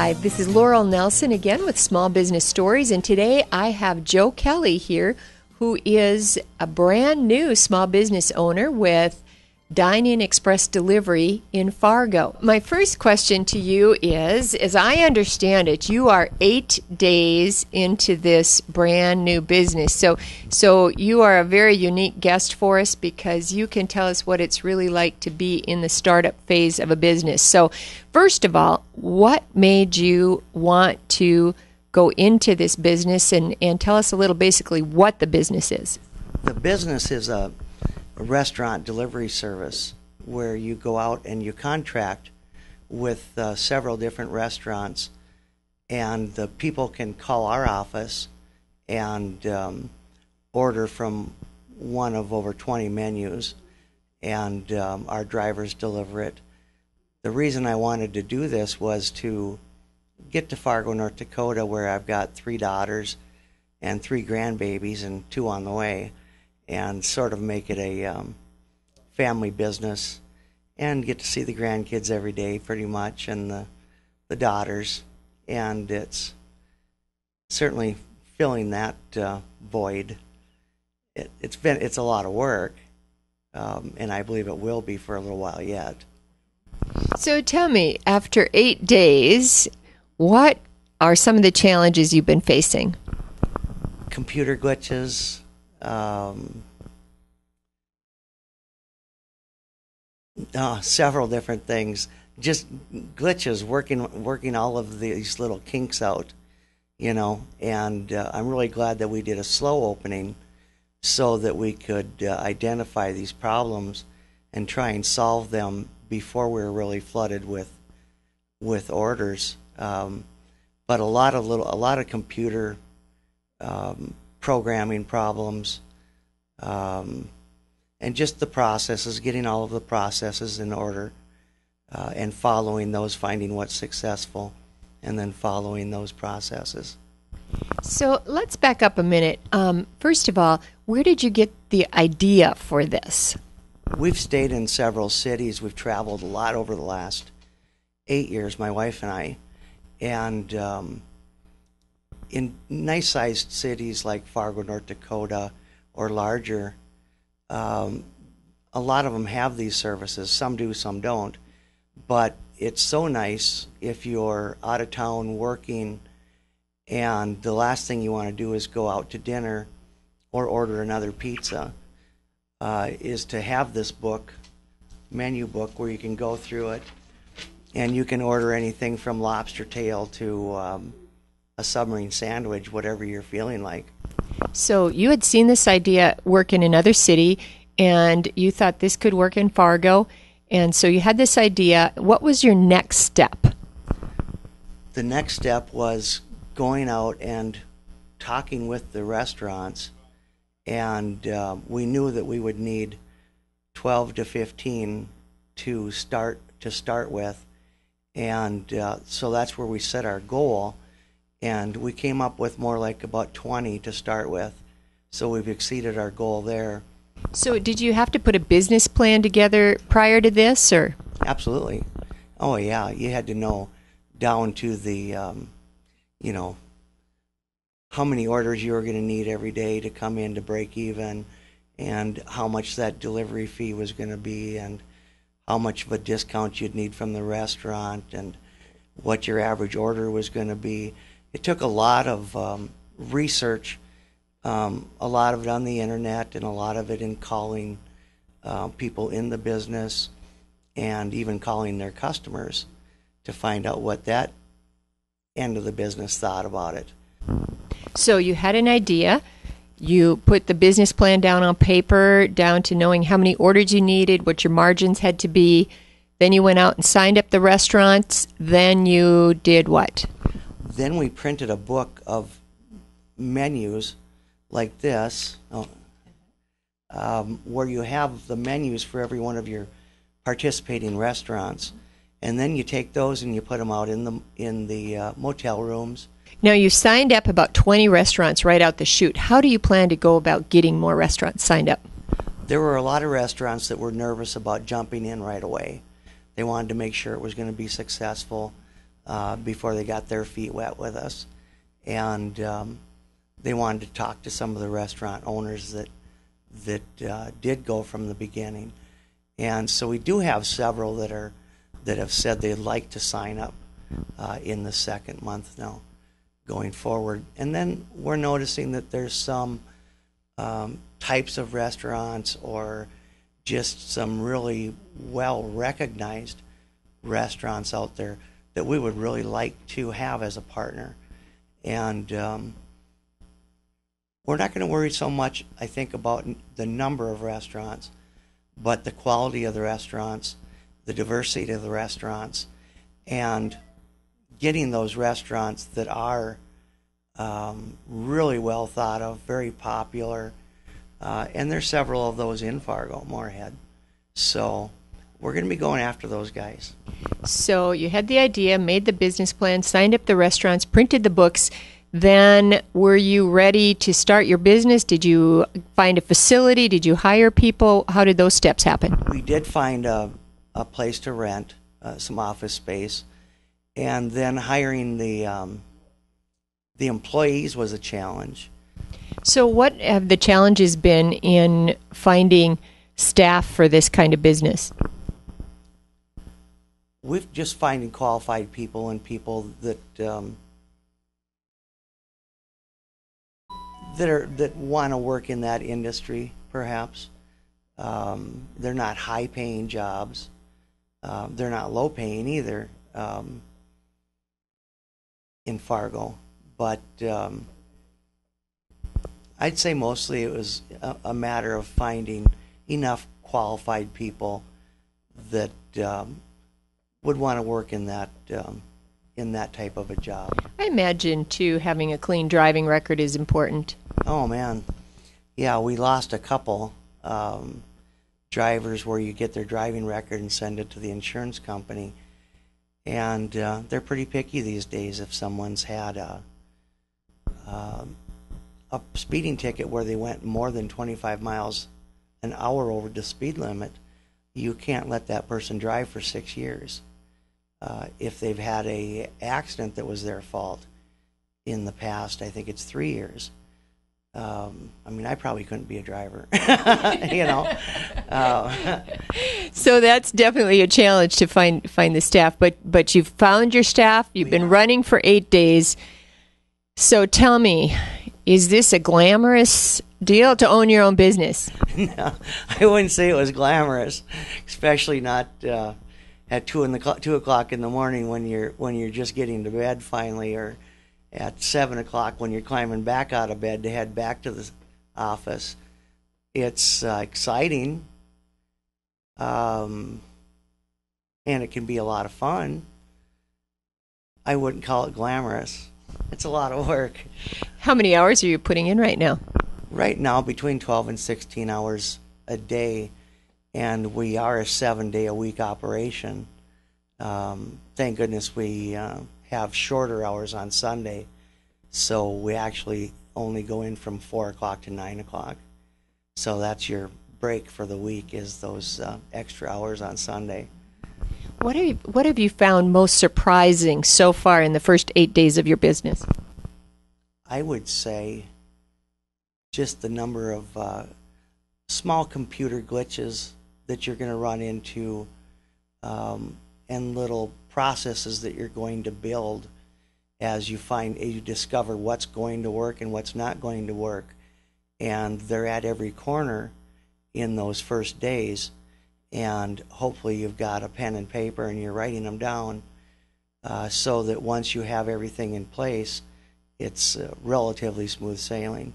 Hi, this is Laurel Nelson again with Small Business Stories, and today I have Joe Kelley here, who is a brand new small business owner with Dine In Express Delivery in Fargo. My first question to you is, as I understand it, you are 8 days into this brand new business. So you are a very unique guest for us because you can tell us what it's really like to be in the startup phase of a business. So first of all, what made you want to go into this business, and tell us a little basically what the business is? The business is a restaurant delivery service where you go out and you contract with several different restaurants, and the people can call our office and order from one of over 20 menus, and our drivers deliver it. The reason I wanted to do this was to get to Fargo, North Dakota, where I've got 3 daughters and 3 grandbabies and 2 on the way, and sort of make it a family business and get to see the grandkids every day pretty much, and the daughters, and it's certainly filling that void. It's a lot of work, and I believe it will be for a little while yet. So tell me, after 8 days, what are some of the challenges you've been facing? Computer glitches, several different things, just glitches, working all of these little kinks out, and I'm really glad that we did a slow opening so that we could identify these problems and try and solve them before we were really flooded with orders. But a lot of computer programming problems, and just the processes, getting all of the processes in order, and following those, finding what's successful, and then following those processes. So let's back up a minute. First of all, where did you get the idea for this? We've stayed in several cities. We've traveled a lot over the last 8 years, my wife and I, and in nice-sized cities like Fargo, North Dakota, or larger, a lot of them have these services. Some do, some don't. But it's so nice if you're out of town working and the last thing you want to do is go out to dinner or order another pizza, is to have this menu book, where you can go through it and you can order anything from lobster tail to a submarine sandwich, whatever you're feeling like. So you had seen this idea work in another city, and you thought this could work in Fargo, and so you had this idea. What was your next step? The next step was going out and talking with the restaurants, and we knew that we would need 12 to 15 to start with, and so that's where we set our goal. And we came up with more like about 20 to start with. So we've exceeded our goal there. So did you have to put a business plan together prior to this, or? Absolutely. Oh, yeah. You had to know down to the, how many orders you were going to need every day to come in to break even, and how much that delivery fee was going to be, and how much of a discount you'd need from the restaurant, and what your average order was going to be. It took a lot of research, a lot of it on the internet, and a lot of it in calling people in the business, and even calling their customers to find out what that end of the business thought about it. So you had an idea. You put the business plan down on paper, down to knowing how many orders you needed, what your margins had to be. Then you went out and signed up the restaurants. Then you did what? Then we printed a book of menus like this, where you have the menus for every one of your participating restaurants, and then you take those and you put them out in the motel rooms. Now, you signed up about 20 restaurants right out the chute. How do you plan to go about getting more restaurants signed up? There were a lot of restaurants that were nervous about jumping in right away. They wanted to make sure it was going to be successful. before they got their feet wet with us. And they wanted to talk to some of the restaurant owners that did go from the beginning. And so we do have several that have said they'd like to sign up in the second month now going forward. And then we're noticing that there's some types of restaurants or just some really well-recognized restaurants out there that we would really like to have as a partner. And we're not going to worry so much, I think, about the number of restaurants, but the quality of the restaurants, the diversity of the restaurants, and getting those restaurants that are really well thought of, very popular, and there's several of those in Fargo, Moorhead. So we're going to be going after those guys. So you had the idea, made the business plan, signed up the restaurants, printed the books. Then were you ready to start your business? Did you find a facility? Did you hire people? How did those steps happen? We did find a place to rent, some office space, and then hiring the employees was a challenge. So what have the challenges been in finding staff for this kind of business? We're just finding qualified people and people that that want to work in that industry, perhaps. They're not high-paying jobs. They're not low-paying either in Fargo. But I'd say mostly it was a matter of finding enough qualified people that would want to work in that type of a job. I imagine, too, having a clean driving record is important. Oh, man. Yeah, we lost a couple drivers where you get their driving record and send it to the insurance company. And they're pretty picky these days. If someone's had a speeding ticket where they went more than 25 miles an hour over the speed limit, you can't let that person drive for 6 years. If they've had a accident that was their fault in the past, I think it's 3 years. I mean, I probably couldn't be a driver, you know. So that's definitely a challenge to find the staff. But you've found your staff. You've been running for 8 days. So tell me, is this a glamorous deal to own your own business? No, I wouldn't say it was glamorous, especially not at 2 o'clock in the morning when you're just getting to bed finally, or at 7 o'clock when you're climbing back out of bed to head back to the office. It's exciting, and it can be a lot of fun. I wouldn't call it glamorous. It's a lot of work. How many hours are you putting in right now? Right now, between 12 and 16 hours a day, and we are a 7-day-a-week operation. Thank goodness we have shorter hours on Sunday, so we actually only go in from 4 o'clock to 9 o'clock. So that's your break for the week, is those extra hours on Sunday. What have you found most surprising so far in the first 8 days of your business? I would say just the number of small computer glitches that you're going to run into, and little processes that you're going to build as you discover what's going to work and what's not going to work. And they're at every corner in those first days. And hopefully you've got a pen and paper and you're writing them down, so that once you have everything in place, it's relatively smooth sailing.